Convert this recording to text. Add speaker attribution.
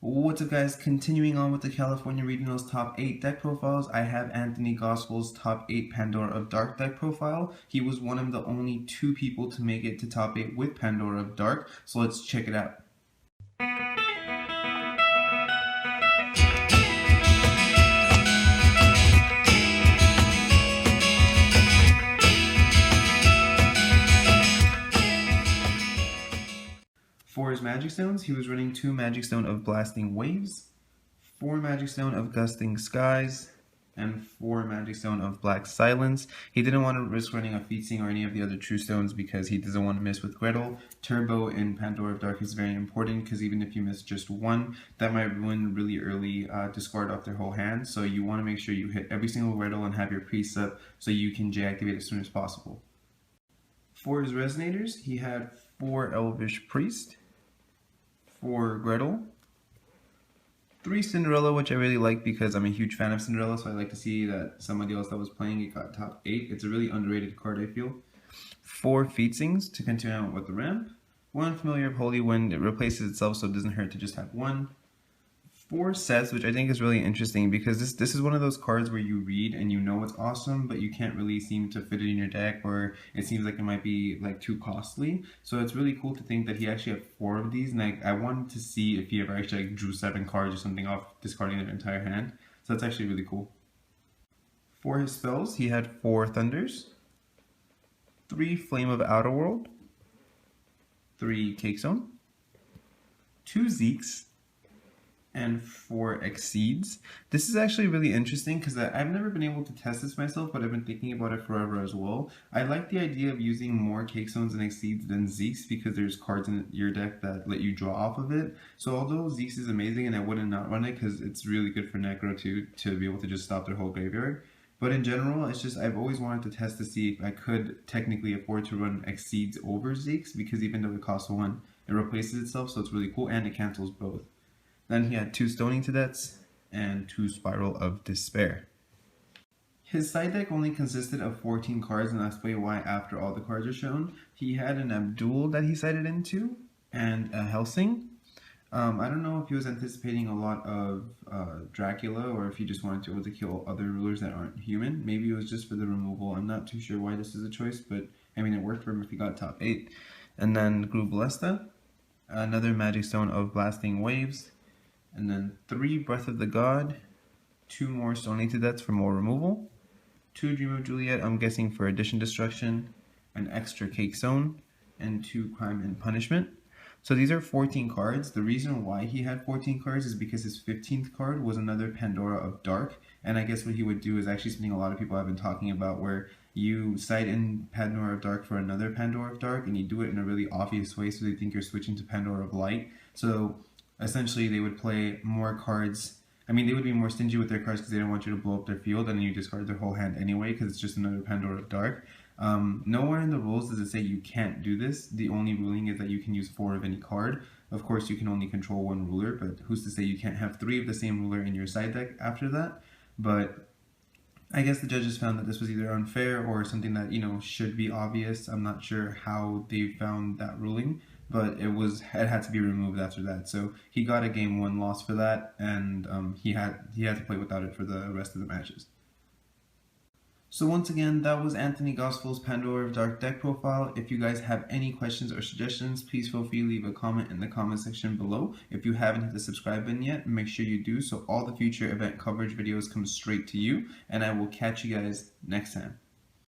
Speaker 1: What's up, guys? Continuing on with the California Regionals top 8 deck profiles, I have Anthony Gausepohl's top 8 Pandora of Dark deck profile. He was one of the only 2 people to make it to top 8 with Pandora of Dark, so let's check it out. For his Magic Stones, he was running 2 Magic Stone of Blasting Waves, 4 Magic Stone of Gusting Skies, and 4 Magic Stone of Black Silence. He didn't want to risk running a Fiethsing or any of the other True Stones because he doesn't want to miss with Gretel. Turbo in Pandora of Dark is very important because even if you miss just one, that might ruin really early discard off their whole hand. So you want to make sure you hit every single Gretel and have your priest up so you can J-activate as soon as possible. For his Resonators, he had 4 Elvish Priest, 4 Gretel, 3 Cinderella, which I really like because I'm a huge fan of Cinderella, so I like to see that somebody else that was playing it got top 8. It's a really underrated card, I feel. 4 Fiethsings to continue on with the ramp, 1 Familiar of Holy Wind. It replaces itself, so it doesn't hurt to just have 1. 4 sets, which I think is really interesting because this is one of those cards where you read and you know it's awesome, but you can't really seem to fit it in your deck, or it seems like it might be like too costly. So it's really cool to think that he actually had 4 of these, and I wanted to see if he ever actually drew 7 cards or something off discarding their entire hand. So that's actually really cool. For his spells, he had 4 Thunders, 3 Flame of Outer World, 3 Cake Zone, 2 Zeeks, and 4 Exceeds. This is actually really interesting because I've never been able to test this myself, but I've been thinking about it forever as well. I like the idea of using more Cake Zones and Exceeds than Zeeks because there's cards in your deck that let you draw off of it. So although Zeeks is amazing and I wouldn't not run it because it's really good for Necro too, to be able to just stop their whole graveyard. But in general, it's just I've always wanted to test to see if I could technically afford to run Exceeds over Zeeks because even though it costs 1, it replaces itself, so it's really cool and it cancels both. Then he had 2 Stoning to Deaths and 2 Spiral of Despair. His side deck only consisted of 14 cards, and I'll explain why after all the cards are shown. He had an Abdul that he sided into, and a Helsing. I don't know if he was anticipating a lot of Dracula, or if he just wanted to be able to kill other rulers that aren't human. Maybe it was just for the removal. I'm not too sure why this is a choice, but I mean it worked for him if he got top 8. And then Groove Ballista, another Magic Stone of Blasting Waves, and then 3 Breath of the God, 2 more Stoning to Deaths for more removal, 2 Dream of Juliet, I'm guessing for addition destruction, an extra Cake Zone, and 2 Crime and Punishment. So these are 14 cards. The reason why he had 14 cards is because his 15th card was another Pandora of Dark, and I guess what he would do is actually something a lot of people have been talking about, where you side in Pandora of Dark for another Pandora of Dark, and you do it in a really obvious way so they think you're switching to Pandora of Light. So essentially, they would play more cards. I mean, they would be more stingy with their cards because they don't want you to blow up their field, and then you discard their whole hand anyway because it's just another Pandora of Dark. Nowhere in the rules does it say you can't do this. The only ruling is that you can use 4 of any card. Of course, you can only control 1 ruler, but who's to say you can't have 3 of the same ruler in your side deck after that? But I guess the judges found that this was either unfair or something that, you know, should be obvious. I'm not sure how they found that ruling, but it had to be removed after that. So he got a game 1 loss for that, and he had to play without it for the rest of the matches. So once again, that was Anthony Gausepohl's Pandora of Dark deck profile. If you guys have any questions or suggestions, please feel free to leave a comment in the comment section below. If you haven't hit the subscribe button yet, make sure you do so all the future event coverage videos come straight to you, and I will catch you guys next time.